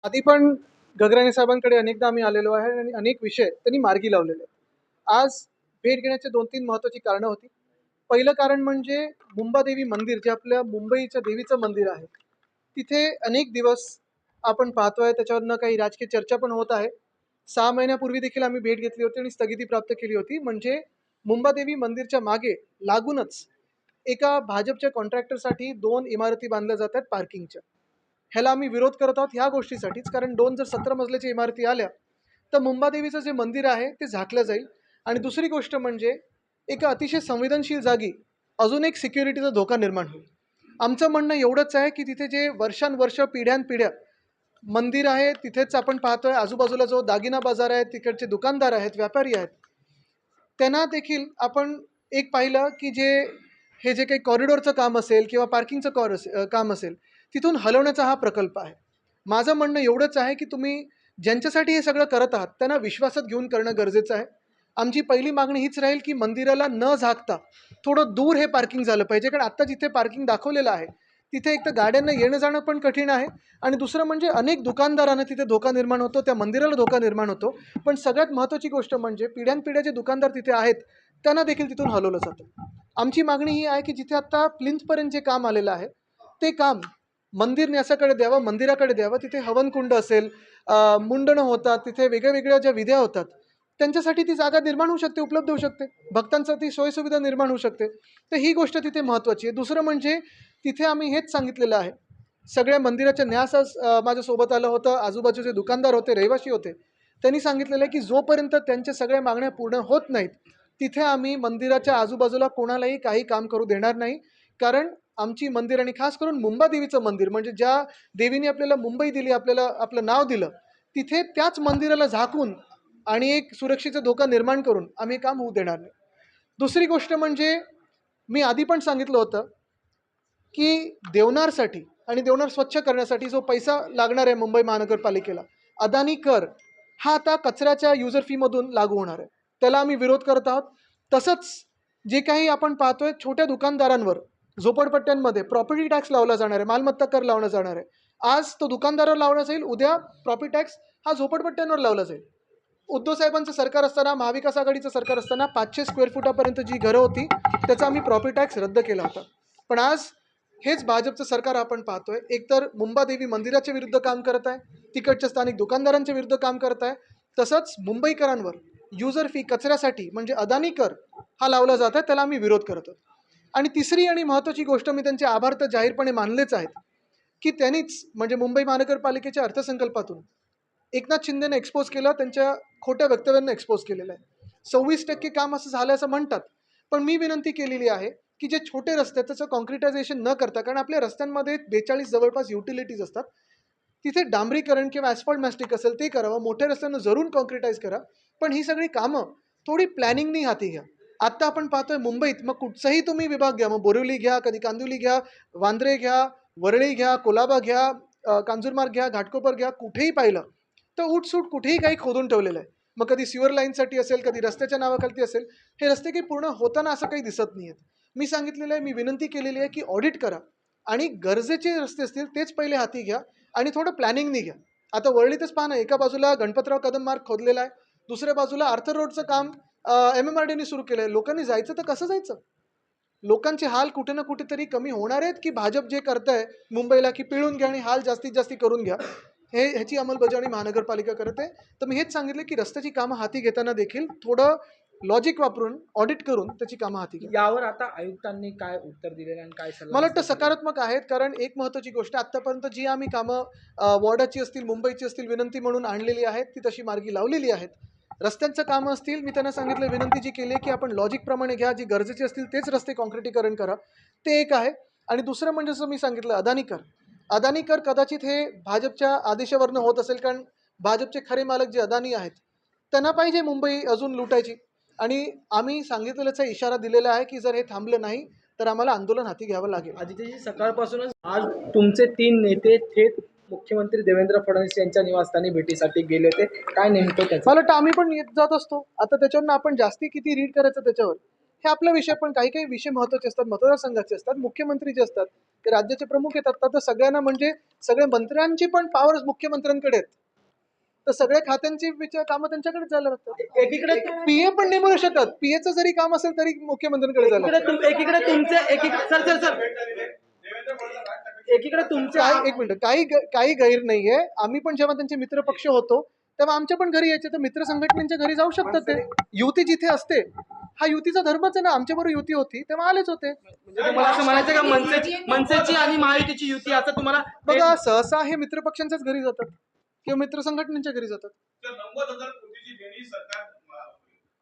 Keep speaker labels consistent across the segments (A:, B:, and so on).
A: आधी पण गगराणे साहेबांकडे अनेकदा आम्ही आलेलो आहे आणि अनेक विषय त्यांनी मार्गी लावलेले आहेत. आज भेट घेण्याचे 2-3 महत्त्वाची कारणं होती. पहिलं कारण म्हणजे मुंबादेवी मंदिर जे आपल्या मुंबईच्या देवीचं मंदिर आहे. तिथे अनेक दिवस आपण पाहतोय त्याच्यावरनं काही राजकीय चर्चा पण होत आहे. 6 महिन्यापूर्वी देखील आम्ही भेट घेतली होती आणि स्थगिती प्राप्त केली होती. म्हणजे मुंबादेवी मंदिरच्या मागे लागूनच एका भाजपच्या कॉन्ट्रॅक्टरसाठी 2 इमारती बांधल्या जात आहेत पार्किंगच्या. ह्याला आम्ही विरोध करत आहोत ह्या गोष्टीसाठीच, कारण 2 जर 17 मजल्याच्या इमारती आल्या तर मुंबादेवीचं जे मंदिर आहे ते झाकलं जाईल. आणि दुसरी गोष्ट म्हणजे एका अतिशय संवेदनशील जागी अजून एक सिक्युरिटीचा धोका निर्माण होईल. आमचं म्हणणं एवढंच आहे की तिथे जे वर्षानुवर्ष पिढ्यानपिढ्या मंदिर आहे, तिथेच आपण पाहतोय आजूबाजूला जो दागिना बाजार आहे, तिकडचे दुकानदार आहेत, व्यापारी आहेत, त्यांना देखील आपण एक पाहिलं की हे जे काही कॉरिडॉरचं काम असेल किंवा पार्किंगचं काम असेल, तिथून हलवण्याचा हा प्रकल्प आहे. माझं म्हणणं एवढंच आहे की तुम्ही ज्यांच्यासाठी हे सगळं करत आहात त्यांना विश्वासात घेऊन करणं गरजेचं आहे. आमची पहिली मागणी हीच राहील की मंदिराला न झाकता थोडं दूर हे पार्किंग झालं पाहिजे, कारण आत्ता जिथे पार्किंग दाखवलेलं आहे तिथे एक तर गाड्यांना येणं जाणं पण कठीण आहे आणि दुसरं म्हणजे अनेक दुकानदारांना तिथे धोका निर्माण होतो, त्या मंदिराला धोका निर्माण होतो. पण सगळ्यात महत्त्वाची गोष्ट म्हणजे पिढ्यानपिढ्या जे दुकानदार तिथे आहेत त्यांना देखील तिथून हलवलं जातं. आमची मागणी ही आहे की जिथे आत्ता प्लिंथपर्यंत जे काम आलेलं आहे ते काम मंदिर न्यासाकडे द्यावं, मंदिराकडे द्यावं. तिथे हवनकुंड असेल, मुंडणं होतात, तिथे वेगळ्या ज्या विध्या होतात, त्यांच्यासाठी ती जागा निर्माण होऊ शकते, उपलब्ध होऊ शकते. भक्तांसाठी सोयीसुविधा निर्माण होऊ शकते. तर ही गोष्ट तिथे महत्त्वाची आहे. दुसरं म्हणजे तिथे आम्ही हेच सांगितलेलं आहे. सगळ्या मंदिराच्या न्यास माझ्यासोबत आलं होतं. आजूबाजूचे दुकानदार होते, रहिवासी होते. त्यांनी सांगितलेलं आहे की जोपर्यंत त्यांच्या सगळ्या मागण्या पूर्ण होत नाहीत, तिथे आम्ही मंदिराच्या आजूबाजूला कोणालाही काही काम करू देणार नाही. कारण आमची मंदिर आणि खास करून मुंबादेवीचं मंदिर म्हणजे ज्या देवीने आपल्याला मुंबई दिली, आपल्याला आपलं नाव दिलं, तिथे त्याच मंदिराला झाकून आणि एक सुरक्षेचा धोका निर्माण करून आम्ही हे काम होऊ देणार नाही. दुसरी गोष्ट म्हणजे मी आधी पण सांगितलं होतं की देवनारसाठी आणि देवनार स्वच्छ करण्यासाठी जो पैसा लागणार आहे मुंबई महानगरपालिकेला, अदानी कर हा आता कचऱ्याच्या युजर फीमधून लागू होणार आहे. त्याला आम्ही विरोध करत आहोत. तसंच जे काही आपण पाहतोय छोट्या दुकानदारांवर झोपडपट्ट्यांमध्ये प्रॉपर्टी टॅक्स लावला जाणार आहे, मालमत्ता कर लावला जाणार आहे. आज तो दुकानदारावर लावला जाईल, उद्या प्रॉपर्टी टॅक्स हा झोपडपट्ट्यांवर लावला जाईल. उद्धव साहेबांचं सरकार असताना, महाविकास आघाडीचं सरकार असताना 500 स्क्वेअर फुटापर्यंत जी घरं होती त्याचा आम्ही प्रॉपर्टी टॅक्स रद्द केला होता. पण आज हेच भाजपचं सरकार आपण पाहतोय, एकतर मुंबादेवी मंदिराच्या विरुद्ध काम करत आहे, तिकडच्या स्थानिक दुकानदारांच्या विरुद्ध काम करत आहे, तसंच मुंबईकरांवर युजर फी कचऱ्यासाठी म्हणजे अदानी कर हा लावला जात आहे, त्याला आम्ही विरोध करतो. आणि तिसरी आणि महत्त्वाची गोष्ट, मी त्यांचे आभार तर जाहीरपणे मानलेच आहेत की त्यांनीच म्हणजे मुंबई महानगरपालिकेच्या अर्थसंकल्पातून एकनाथ शिंदेने एक्सपोज केलं, त्यांच्या खोट्या वक्तव्यांना एक्सपोज केलेलं आहे. 26% काम असं झालं असं म्हणतात. पण मी विनंती केलेली आहे की जे छोटे रस्ते आहेत त्याचं कॉन्क्रिटायझेशन न करता, कारण आपल्या रस्त्यांमध्ये 42 जवळपास युटिलिटीज असतात, तिथे डांबरीकरण किंवा ॲस्फॉल्ट मॅस्टिक असेल ते करावं. मोठ्या रस्त्यांना जरूर कॉन्क्रिटाईज करा. पण ही सगळी कामं थोडी प्लॅनिंगनी हाती घ्या. आत्ता आपण पाहतोय मुंबईत मग कुठचाही तुम्ही विभाग घ्या, मग बोरिवली घ्या, कधी कांदिवली घ्या, वांद्रे घ्या, वरळी घ्या, कुलाबा घ्या, कांजूरमार्ग घ्या, घाटकोपर घ्या, कुठेही पाहिलं तर उठसूट कुठेही काही खोदून ठेवलेलं आहे. मग कधी सिवर लाईनसाठी असेल, कधी रस्त्याच्या नावाखाली असेल. हे रस्ते काही पूर्ण होताना असं काही दिसत नाही आहेत. मी सांगितलेलं आहे, मी विनंती केलेली आहे की ऑडिट करा आणि गरजेचे रस्ते असतील तेच पहिले हाती घ्या आणि थोडं प्लॅनिंगनी घ्या. आता वरळीतच पहा ना, एका बाजूला गणपतराव कदम मार्ग खोदलेला आहे, दुसऱ्या बाजूला आर्थर रोडचं काम MMRDने सुरू केलं आहे. लोकांनी जायचं तर कसं जायचं? लोकांचे हाल कुठे ना कुठेतरी कमी होणार आहेत की भाजप जे करतंय मुंबईला की पिळून घ्या आणि हाल जास्तीत जास्त करून घ्या, ह्याची अंमलबजावणी महानगरपालिका करत आहे. तर मी हेच सांगितलं की रस्त्याची कामं हाती घेताना देखील थोडं लॉजिक वापरून, ऑडिट करून त्याची कामं हाती घ्या.
B: यावर आता आयुक्तांनी काय उत्तर दिलेलं आणि काय सल्ला
A: मला वाटतं
B: दिला?
A: सकारात्मक आहेत, कारण एक महत्त्वाची गोष्ट आत्तापर्यंत जी आम्ही कामं वॉर्डाची असतील, मुंबईची असतील, विनंती म्हणून आणलेली आहेत ती तशी मार्गी लावलेली आहेत. रस्त्यांचं कामं असतील, मी त्यांना सांगितलं, विनंती जी केली आहे की आपण लॉजिकप्रमाणे घ्या, जी गरजेची असतील तेच रस्ते काँक्रिटीकरण करा. ते एक आहे. आणि दुसरं म्हणजे जसं मी सांगितलं अदानी कर. अदानी कर कदाचित हे भाजपच्या आदेशावरनं होत असेल, कारण भाजपचे खरे मालक जे अदानी आहेत त्यांना पाहिजे मुंबई अजून लुटायची. आणि आम्ही सांगितलेल्याचा इशारा दिलेला आहे की जर हे थांबलं नाही तर आम्हाला आंदोलन हाती घ्यावं लागेल.
B: आदित्यजी, सकाळपासूनच आज तुमचे 3 नेते थेट मुख्यमंत्री देवेंद्र फडणवीस यांच्या निवासस्थानी भेटीसाठी गेले होते. काय नेमकं त्याचं?
A: मला वाटतं आम्ही पण येत जात असतो. आता त्याच्यावरनं आपण जास्ती किती रीड करायचं त्याच्यावर, हे आपला विषय. पण काही काही विषय महत्त्वाचे असतात, मतदारसंघाचे असतात, मुख्यमंत्री जे असतात ते राज्याचे प्रमुख आहेत आता, तर सगळ्यांना म्हणजे सगळ्या मंत्र्यांची पण पॉवर्स मुख्यमंत्र्यांकडे आहेत. तर सगळ्या खात्यांची कामं त्यांच्याकडे जायला लागतात.
B: एकीकडे
A: पीए पण नाही म्हणू शकत. पीएचं जरी काम असेल तरी मुख्यमंत्र्यांकडे जायला लागतं.
B: एकीकडे तुमचे एकीकडे तुमच्या
A: काही एक मिनिट, काही गैर नाहीये. आम्ही पण जेव्हा त्यांचे मित्र पक्ष होतो तेव्हा आमच्या पण घरी यायचे, तर मित्र संघटनेच्या घरी जाऊ शकतात ते. युती जिथे असते, हा युतीचा धर्मच आहे ना. आमच्याबरोबर युती होती तेव्हा आलेच होते.
B: म्हणजे तुम्हाला असं म्हणायचं का मनसेची आणि महायुतीची युती असं तुम्हाला
A: बघा, सहसा हे मित्र पक्षांच्याच घरी जातात किंवा मित्र संघटनेच्या घरी जातात.
C: तर 90,000 कोटीची देणी सरकार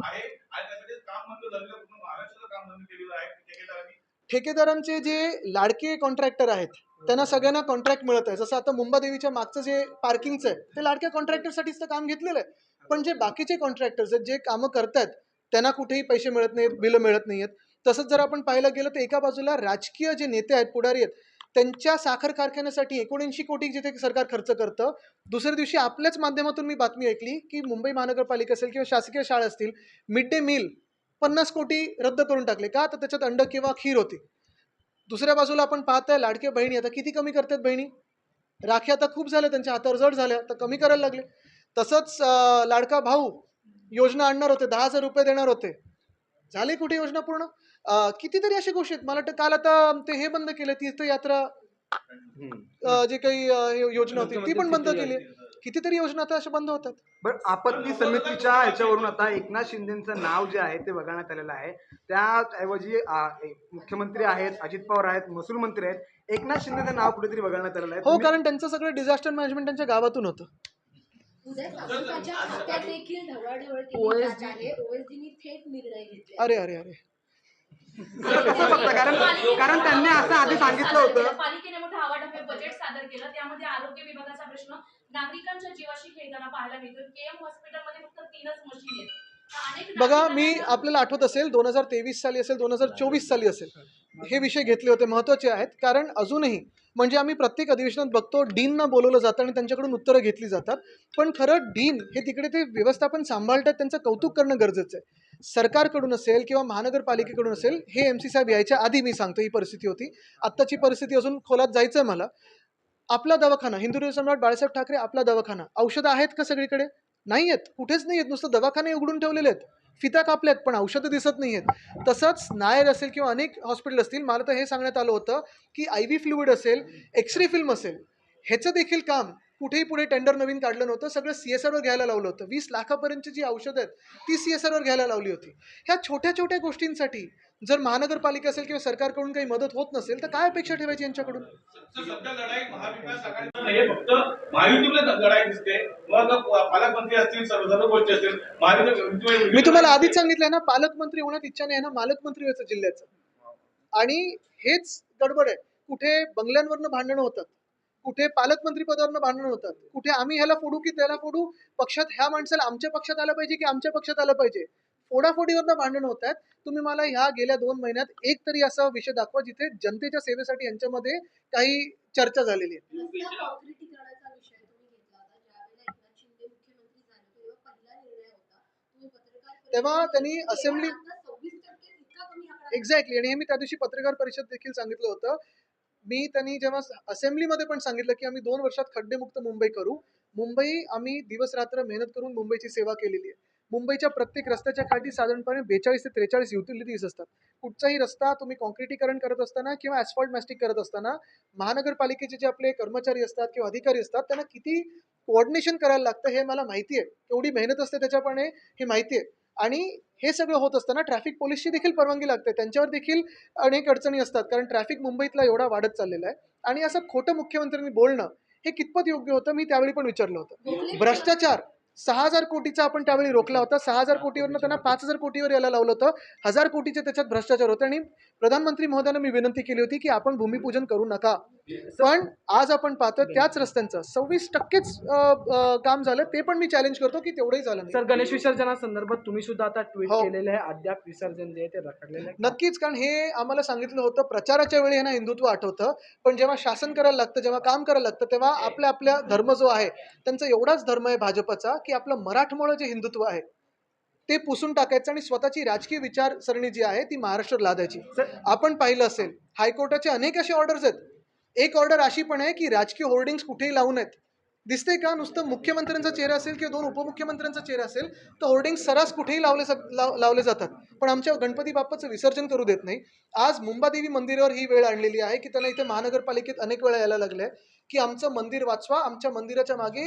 C: आहे आणि त्यासाठी काम बंद झालेलं पूर्ण महाराष्ट्राचं काम बंद केलेलं आहे ठेकेदारांनी.
A: ठेकेदारांचे जे लाडके कॉन्ट्रॅक्टर आहेत त्यांना सगळ्यांना कॉन्ट्रॅक्ट मिळत आहे. जसं आता मुंबादेवीच्या मागचं जे पार्किंगचं आहे ते लाडक्या कॉन्ट्रॅक्टरसाठीच तर काम घेतलेलं आहे. पण जे बाकीचे कॉन्ट्रॅक्टर्स आहेत, जे कामं करतात, त्यांना कुठेही पैसे मिळत नाहीत, बिलं मिळत नाहीत. तसंच जर आपण पाहायला गेलं तर एका बाजूला राजकीय जे नेते आहेत, पुढारी आहेत, त्यांच्या साखर कारखान्यासाठी 79 कोटी जिथे सरकार खर्च करतं, दुसऱ्या दिवशी आपल्याच माध्यमातून मी बातमी ऐकली की मुंबई महानगरपालिका असेल किंवा शासकीय शाळा असतील, मिड डे मील 50 कोटी रद्द करून टाकले. का? तर त्याच्यात अंड किंवा खीर होती. दुसऱ्या बाजूला आपण पाहताय लाडक्या बहिणी आता किती कमी करतात बहिणी. राखी आता खूप झाल्या, त्यांच्या हातावर जड झाल्या, तर कमी करायला लागले. तसंच लाडका भाऊ योजना आणणार होते, 10,000 रुपये देणार होते, झाले कुठे योजना पूर्ण. कितीतरी अशी गोष्टी आहेत. मला वाटतं काल आता ते हे बंद केले, तीर्थयात्रा जे काही योजना होती ती पण बंद केली. कितीतरी योजना आता अशा बंद होतात.
D: बरं, आपत्ती समितीच्या ह्याच्यावरून आता एकनाथ शिंदेचं नाव जे आहे ते वगळण्यात आलेलं आहे. त्याऐवजी मुख्यमंत्री आहेत, अजित पवार आहेत, महसूल मंत्री आहेत. एकनाथ शिंदेचं नाव कुठेतरी वगळण्यात आलेलं आहे.
A: हो, कारण त्यांचं सगळं डिझास्टर मॅनेजमेंट त्यांच्या गावातून होतं.
E: उदय सामंतांच्या खात्यात देखील ढवळाढवळ केली जात आहे. ओएसडीने थेट निर्णय घेतले.
A: अरे अरे अरे
D: कसं बघता? कारण त्यांनी असं आधी सांगितलं होतं.
F: पालिकेने मोठं आवाढव्य बजेट सादर केलं, त्यामध्ये आरोग्य विभागाचा प्रश्न नागरिकांच्या जीवाशी खेळताना पाहायला मिळतो. केएम हॉस्पिटलमध्ये फक्त 3च मशीन आहेत.
A: बघा, मी आपल्याला आठवत असेल 2023 साली असेल, 2024 साली असेल, हे विषय घेतले होते, महत्त्वाचे आहेत. कारण अजूनही म्हणजे आम्ही प्रत्येक अधिवेशनात बघतो डीनना बोलवलं जातं आणि त्यांच्याकडून उत्तरं घेतली जातात. पण खरं डीन हे तिकडे ते व्यवस्थापन सांभाळतात, त्यांचं कौतुक करणं गरजेचं आहे. सरकारकडून असेल किंवा महानगरपालिकेकडून असेल, हे MC साहेब यायच्या आधी मी सांगतो ही परिस्थिती होती. आत्ताची परिस्थिती अजून खोलात जायचं आहे मला. आपला दवाखाना, हिंदू सम्राट बाळासाहेब ठाकरे आपला दवाखाना, औषधं आहेत का सगळीकडे? नाही आहेत, कुठेच नाही आहेत. नुसतं दवाखाने उघडून ठेवलेले आहेत, फिता कापल्यात, पण औषधं दिसत नाही आहेत. तसंच नायर असेल किंवा अनेक हॉस्पिटल असतील, मला तर हे सांगण्यात आलं होतं की IV फ्लुइड असेल, एक्सरे फिल्म असेल, ह्याचं देखील काम कुठेही पुढे टेंडर नवीन काढलं नव्हतं. सगळं CSRवर घ्यायला लावलं होतं. 20 लाखापर्यंतची जी औषधं आहेत ती CSRवर घ्यायला लावली होती. ह्या छोट्या छोट्या गोष्टींसाठी जर महानगरपालिका असेल किंवा सरकारकडून काही मदत होत नसेल तर काय अपेक्षा ठेवायची यांच्याकडून?
C: सध्या लढाई महाविकास आघाडीची नाही, फक्त महायुतीला लढाई दिसते. मग पालकमंत्री असतील, सर्व गोष्टी असतील, महायुती.
A: मी तुम्हाला आधीच सांगितलंय ना, पालकमंत्री होण्यात इच्छा नाही ना, मालकमंत्री व्हायचं जिल्ह्याचं. आणि हेच गडबड आहे. कुठे बंगल्यांवरनं भांडणं होतात, कुठे पालकमंत्री पदावरनं भांडणं होतात, कुठे आम्ही ह्याला फोडू की त्याला फोडू, पक्षात ह्या माणसाला आमच्या पक्षात आलं पाहिजे की आमच्या पक्षात आलं पाहिजे, फोडाफोडीवरनं भांडणं होत आहेत. तुम्ही मला ह्या गेल्या 2 महिन्यात एक तरी असा विषय दाखवा जिथे जनतेच्या सेवेसाठी यांच्यामध्ये काही चर्चा झालेली आहे.
E: काँक्रिटीकरणाचा विषय तुम्ही घेतला होता. ज्यावेळेला एकनाथ शिंदे मुख्यमंत्री झाले तेव्हा पहिला निर्णय होता. तुम्ही पत्रकार
A: तेव्हा त्यांनी असेंब्ली
E: 26% इतका कमी आकडा.
A: एक्झॅक्टली, आणि हे मी त्या दिवशी पत्रकार परिषद देखील सांगितलं होतं. त्यांनी जेव्हा असेंब्लीमध्ये पण सांगितलं की आम्ही 2 वर्षात खड्डेमुक्त मुंबई करू. मुंबई आम्ही दिवस रात्र मेहनत करून मुंबईची सेवा केलेली आहे. मुंबईच्या प्रत्येक रस्त्याच्या काठी साधारणपणे 42 ते 43 युटिलिटीज असतात. कुठचाही रस्ता तुम्ही कॉन्क्रिटीकरण करत असताना किंवा ॲस्फॉल्ट मॅस्टिक करत असताना महानगरपालिकेचे जे आपले कर्मचारी असतात किंवा अधिकारी असतात त्यांना किती कोऑर्डिनेशन करायला लागतं हे मला माहिती आहे. केवढी मेहनत असते त्याच्यापणे हे माहिती आहे. आणि हे सगळं होत असताना ट्रॅफिक पोलिसची देखील परवानगी लागते, त्यांच्यावर देखील अनेक अडचणी असतात. कारण ट्रॅफिक मुंबईतला एवढा वाढत चाललेला आहे. आणि असं खोटं मुख्यमंत्र्यांनी बोलणं हे कितपत योग्य होतं मी त्यावेळी पण विचारलं होतं. भ्रष्टाचार 6,000 कोटीचा आपण त्यावेळी रोखला होता. 6,000 कोटीवरनं त्यांना 5,000 कोटीवर यायला लावलं होतं. 1,000 कोटीचे त्याच्यात भ्रष्टाचार होते. आणि प्रधानमंत्री महोदयांना मी विनंती केली होती की आपण भूमिपूजन करू नका. पण आज आपण पाहतो त्याच रस्त्यांचं 26%च काम झालं. ते पण मी चॅलेंज करतो की तेवढंही झालं नाही.
B: सर, गणेश विसर्जनासंदर्भात तुम्ही सुद्धा आता ट्विट
A: हो.
B: केलेलं आहे. अद्याप विसर्जन जे आहे ते रखडलेलं आहे.
A: नक्कीच, कारण हे आम्हाला सांगितलं होतं प्रचाराच्या वेळी ना हिंदुत्व आठवतं, पण जेव्हा शासन करायला लागतं, जेव्हा काम करायला लागतं, तेव्हा आपल्या धर्म जो आहे त्यांचा एवढाच धर्म आहे भाजपचा की आपलं मराठमोळं जे हिंदुत्व आहे ते पुसून टाकायचं आणि स्वतःची राजकीय विचारसरणी जी आहे ती महाराष्ट्रावर लादायची. आपण पाहिलं असेल हायकोर्टाचे अनेक असे ऑर्डर्स आहेत एक ऑर्डर अशी पण आहे की राजकीय होर्डिंग्स कुठेही लावू नयेत. दिसतंय का? नुसतं मुख्यमंत्र्यांचा चेहरा असेल किंवा 2 उपमुख्यमंत्र्यांचा चेहरा असेल तर होर्डिंग सर्रास कुठेही लावले जातात. पण आमच्या गणपती बाप्पाचं विसर्जन करू देत नाही. आज मुंबादेवी मंदिरावर ही वेळ आणलेली आहे की त्यांना इथे महानगरपालिकेत अनेक वेळा यायला लागलंय की आमचं मंदिर वाचवा, आमच्या मंदिराच्या मागे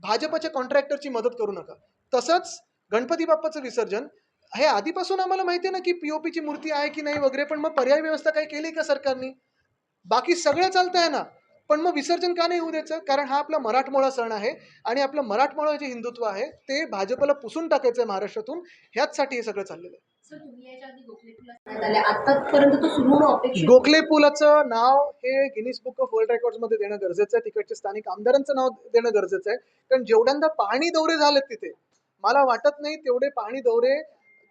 A: भाजपच्या कॉन्ट्रॅक्टरची मदत करू नका. तसंच गणपती बाप्पाचं विसर्जन हे आधीपासून आम्हाला माहिती आहे ना की पी-ओ-पीची मूर्ती आहे की नाही वगैरे, पण मग पर्यायी व्यवस्था काही केली का सरकारनी? बाकी सगळं चालतंय ना, पण मग विसर्जन का नाही होऊ द्यायचं? कारण हा आपला मराठमोळा सण आहे आणि आपलं मराठमोळं जे हिंदुत्व आहे ते भाजपला पुसून टाकायचं आहे महाराष्ट्रातून. ह्याचसाठी हे सगळं चाललेलं आहे.
E: सर तुम्ही याच्या आधी गोखले पुलात सांगण्यात आले आतापर्यंत तो सुरू होणं अपेक्षित
A: गोखले पुलाचं नाव हे गिनीज बुक ऑफ वर्ल्ड रेकॉर्ड्समध्ये देणं गरजेचं आहे. तिकडच्या स्थानिक आमदारांचं नाव देणं गरजेचं आहे. कारण जेवढ्यांदा पाहणी दौरे झालेत तिथे, मला वाटत नाही तेवढे पाहणी दौरे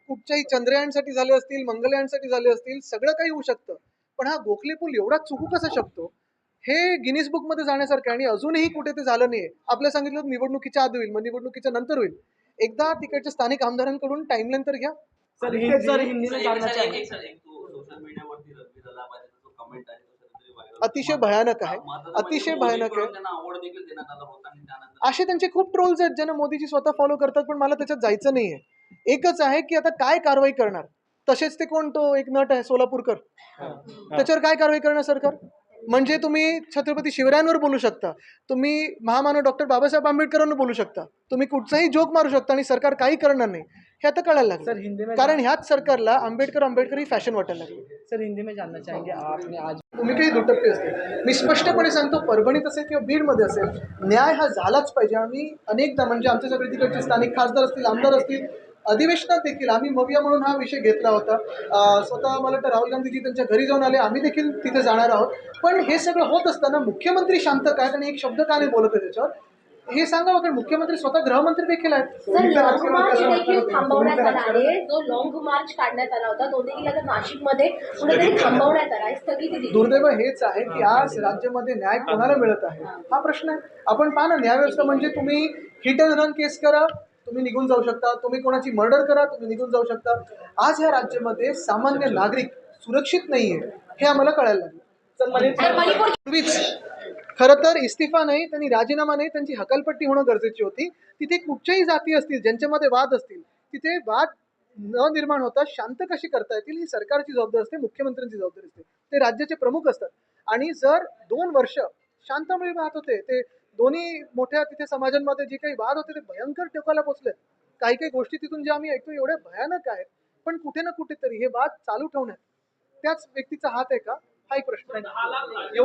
A: कुठच्याही चंद्रयानसाठी झाले असतील, मंगलयानसाठी झाले असतील, सगळं काही होऊ शकतं. पण हा गोखले पूल एवढा चुकू कसा शकतो? हे गिनीज बुकमध्ये जाण्यासारखं आहे आणि अजूनही कुठे ते झालं नाहीये. आपल्या सांगितलं निवडणुकीच्या आधी होईल, मग निवडणुकीच्या नंतर होईल. एकदा तिकडच्या स्थानिक आमदारांकडून टाइमलाईन तर घ्या.
B: सर हिंदीने जानना चाहेंगे.
A: अतिशय भयानक आहे. अतिशय भयानक आहे. असे त्यांचे खूप ट्रोल्स आहेत ज्यांना मोदीजी स्वतः फॉलो करतात, पण मला त्याच्यात जायचं नाहीये. एकच आहे की आता काय कारवाई करणार? तसेच ते कोण तो एक नट आहे सोलापूरकर, त्याच्यावर काय कारवाई करणार सरकार? म्हणजे तुम्ही छत्रपती शिवरायांवर बोलू शकता, तुम्ही महामानव डॉक्टर बाबासाहेब आंबेडकरांवर बोलू शकता, तुम्ही कुठचाही जोक मारू शकता आणि सरकार काही करणार नाही. हे आता कळायला
B: सर हिंदी
A: लागलं.
B: में
A: कारण ह्याच सरकारला आंबेडकर ही फॅशन वाटायला लागली.
B: सर हिंदी में जानना चाहेंगे आपने आज
A: भूमिकाही दुटप्पी असते. मी स्पष्टपणे सांगतो, परभणीत असेल किंवा बीडमध्ये असेल, न्याय हा झालाच पाहिजे. आम्ही अनेकदा म्हणजे आमच्या सगळे तिकडचे स्थानिक खासदार असतील, आमदार असतील, अधिवेशनात देखील आम्ही मविया म्हणून हा विषय घेतला होता. स्वतः मला वाटतं राहुल गांधीजी त्यांच्या घरी जाऊन आले, आम्ही देखील तिथे जाणार आहोत. पण हे सगळं होत असताना मुख्यमंत्री शांत काय आणि एक शब्द का नाही बोलत आहे त्याच्यावर, हे सांगावं. कारण मुख्यमंत्री स्वतः गृहमंत्री देखील आहेत.
E: सर लॉंग मार्च देखील थांबवण्यात आला आहे. जो लॉंग मार्च काढण्यात आला होता तो देखील आता नाशिकमध्ये कुठेतरी थांबवण्यात आला आहे, स्थगिती दिली.
A: दुर्दैव हेच आहे की आज राज्यामध्ये न्याय कोणाला मिळत आहे हा प्रश्न आहे. आपण पहा ना, न्यायव्यवस्था म्हणजे तुम्ही हिट अँड रन केस करा, तुम्ही निघून जाऊ शकता, तुम्ही कोणाची मर्डर करा, तुम्ही निघून जाऊ शकता. आज ह्या राज्यामध्ये सामान्य नागरिक सुरक्षित नाहीये, हे आम्हाला कळायला लागलं. पूर्वीच खरं तर इस्तिफा नाही, त्यांनी राजीनामा नाही, त्यांची हकालपट्टी होणं गरजेची होती. तिथे कुठच्याही जाती असतील ज्यांच्यामध्ये वाद असतील, तिथे वाद न निर्माण होता शांत कशी करता येतील ही सरकारची जबाबदारी असते, मुख्यमंत्र्यांची जबाबदारी असते. ते राज्याचे प्रमुख असतात. आणि जर 2 वर्ष शांतपणे राहत होते, ते दोन्ही मोठ्या तिथे समाजांमध्ये जे काही वाद होते ते भयंकर टोकाला पोचले. काही काही गोष्टी तिथून जे आम्ही ऐकतो एवढ्या भयानक आहेत, पण कुठे ना कुठेतरी हे वाद चालू ठेवण्यात त्याच व्यक्तीचा हात आहे का, हा एक प्रश्न आहे.